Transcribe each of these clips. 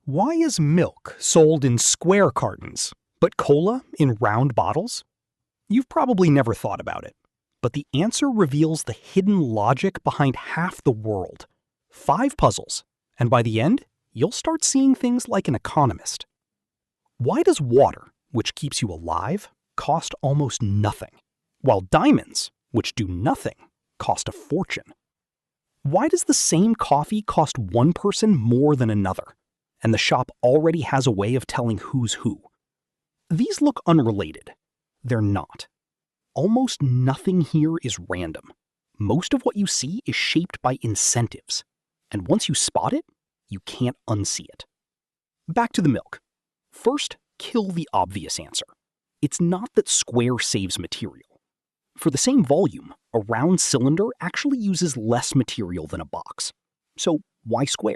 Why is milk sold in square cartons, but cola in round bottles? You've probably never thought about it, but the answer reveals the hidden logic behind half the world. 5 puzzles, and by the end, you'll start seeing things like an economist. Why does water, which keeps you alive, cost almost nothing, while diamonds, which do nothing, cost a fortune? Why does the same coffee cost one person more than another, and the shop already has a way of telling who's who? These look unrelated. They're not. Almost nothing here is random. Most of what you see is shaped by incentives, and once you spot it, you can't unsee it. Back to the milk. First, kill the obvious answer. It's not that square saves material. For the same volume, a round cylinder actually uses less material than a box. So why square?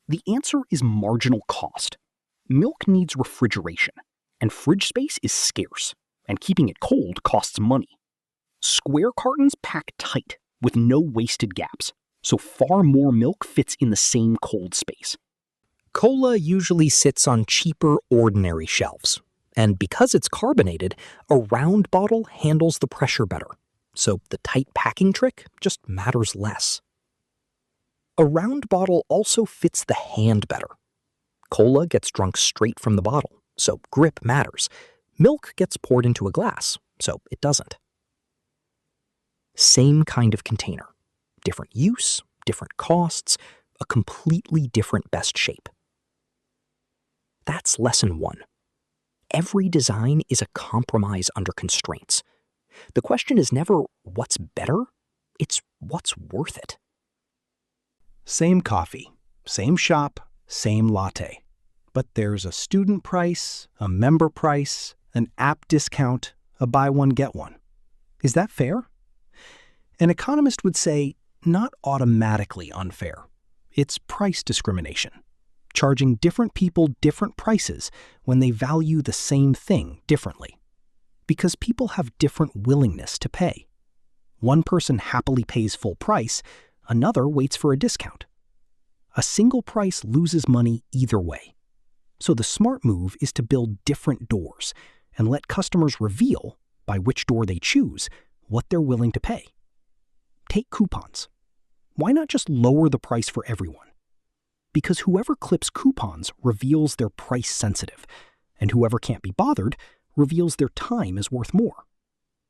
The answer is marginal cost. Milk needs refrigeration, and fridge space is scarce, and keeping it cold costs money. Square cartons pack tight, with no wasted gaps, so far more milk fits in the same cold space. Cola usually sits on cheaper, ordinary shelves, and because it's carbonated, a round bottle handles the pressure better, so the tight packing trick just matters less. A round bottle also fits the hand better. Cola gets drunk straight from the bottle, so grip matters. Milk gets poured into a glass, so it doesn't. Same kind of container. Different use, different costs, a completely different best shape. That's lesson 1. Every design is a compromise under constraints. The question is never what's better, it's what's worth it. Same coffee, same shop, same latte. But there's a student price, a member price, an app discount, a buy one, get one. Is that fair? An economist would say, not automatically unfair. It's price discrimination, charging different people different prices when they value the same thing differently. Because people have different willingness to pay. One person happily pays full price, another waits for a discount. A single price loses money either way. So the smart move is to build different doors and let customers reveal, by which door they choose, what they're willing to pay. Take coupons. Why not just lower the price for everyone? Because whoever clips coupons reveals they're price sensitive, and whoever can't be bothered reveals their time is worth more.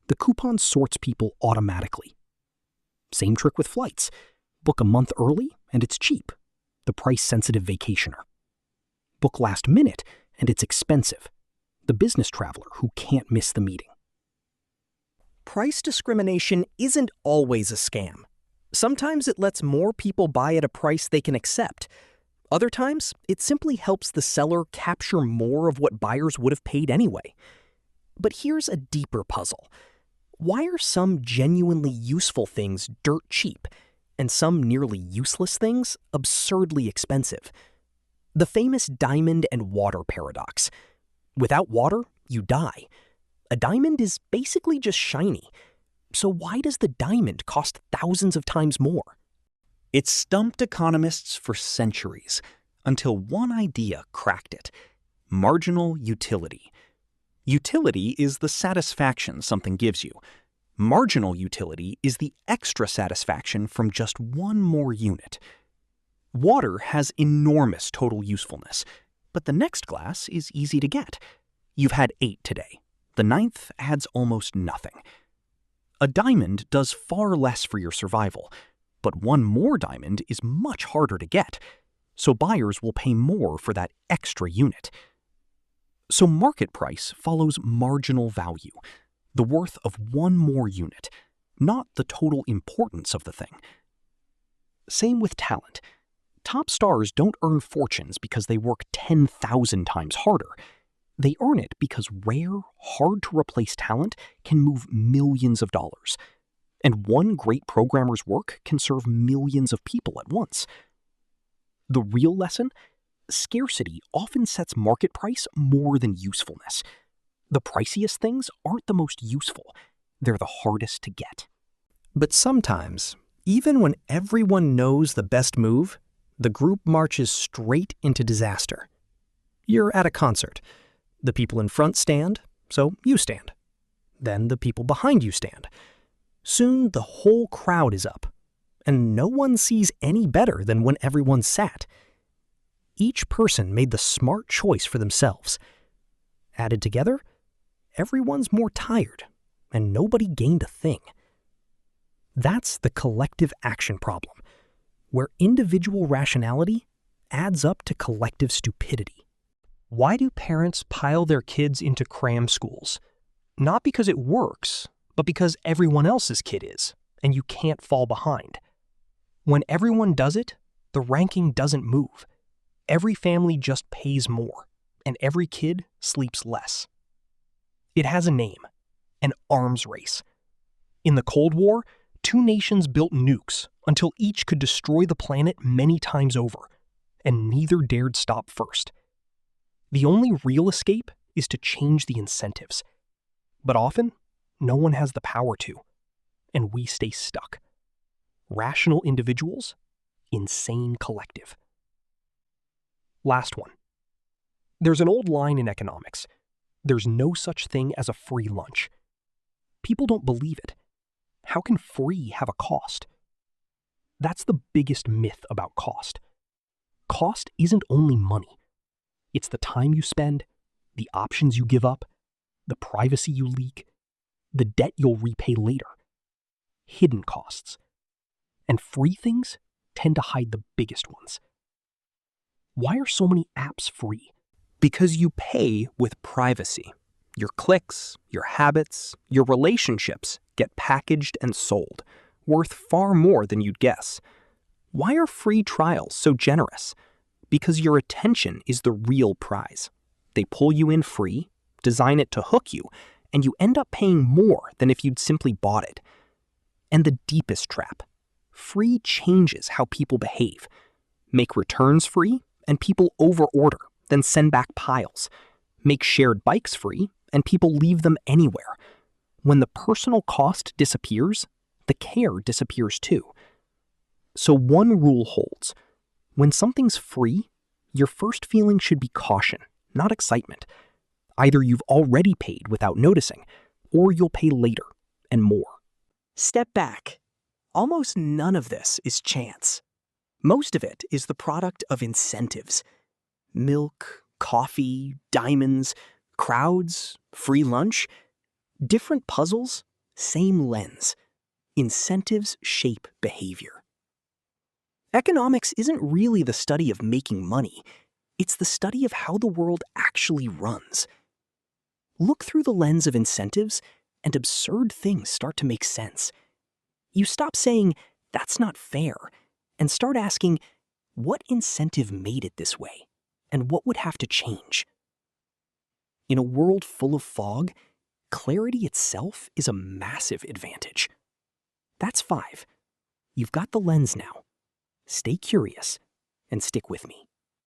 The coupon sorts people automatically. Same trick with flights. Book a month early and it's cheap, the price-sensitive vacationer. Book last minute and it's expensive, the business traveler who can't miss the meeting. Price discrimination isn't always a scam. Sometimes it lets more people buy at a price they can accept. Other times, it simply helps the seller capture more of what buyers would have paid anyway. But here's a deeper puzzle. Why are some genuinely useful things dirt cheap, and some nearly useless things absurdly expensive? The famous diamond and water paradox. Without water, you die. A diamond is basically just shiny. So why does the diamond cost thousands of times more? It stumped economists for centuries, until one idea cracked it: marginal utility. Utility is the satisfaction something gives you. Marginal utility is the extra satisfaction from just one more unit. Water has enormous total usefulness, but the next glass is easy to get. You've had 8 today. The 9th adds almost nothing. A diamond does far less for your survival, but one more diamond is much harder to get, so buyers will pay more for that extra unit. So market price follows marginal value, the worth of one more unit, not the total importance of the thing. Same with talent. Top stars don't earn fortunes because they work 10,000 times harder. They earn it because rare, hard-to-replace talent can move millions of dollars. And one great programmer's work can serve millions of people at once. The real lesson? Scarcity often sets market price more than usefulness. The priciest things aren't the most useful. They're the hardest to get. But sometimes, even when everyone knows the best move, The group marches straight into disaster. You're at a concert. The people in front stand, so you stand. Then the people behind you stand. Soon the whole crowd is up, and no one sees any better than when everyone sat. Each person made the smart choice for themselves. Added together, everyone's more tired, and nobody gained a thing. That's the collective action problem, where individual rationality adds up to collective stupidity. Why do parents pile their kids into cram schools? Not because it works, but because everyone else's kid is, and you can't fall behind. When everyone does it, the ranking doesn't move. Every family just pays more, and every kid sleeps less. It has a name, an arms race. In the Cold War, 2 nations built nukes until each could destroy the planet many times over, and neither dared stop first. The only real escape is to change the incentives. But often, no one has the power to, and we stay stuck. Rational individuals, insane collective. Last one. There's an old line in economics. There's no such thing as a free lunch. People don't believe it. How can free have a cost? That's the biggest myth about cost. Cost isn't only money. It's the time you spend, the options you give up, the privacy you leak, the debt you'll repay later. Hidden costs. And free things tend to hide the biggest ones. Why are so many apps free? Because you pay with privacy. Your clicks, your habits, your relationships get packaged and sold, worth far more than you'd guess. Why are free trials so generous? Because your attention is the real prize. They pull you in free, design it to hook you, and you end up paying more than if you'd simply bought it. And the deepest trap, free changes how people behave. Make returns free, and people overorder, then send back piles. Make shared bikes free, and people leave them anywhere. When the personal cost disappears, the care disappears too. So one rule holds. When something's free, your first feeling should be caution, not excitement. Either you've already paid without noticing, or you'll pay later and more. Step back. Almost none of this is chance. Most of it is the product of incentives. Milk, coffee, diamonds, crowds, free lunch. Different puzzles, same lens. Incentives shape behavior. Economics isn't really the study of making money. It's the study of how the world actually runs. Look through the lens of incentives, and absurd things start to make sense. You stop saying, "That's not fair," and start asking, what incentive made it this way, and what would have to change? In a world full of fog, clarity itself is a massive advantage. That's 5. You've got the lens now. Stay curious and stick with me.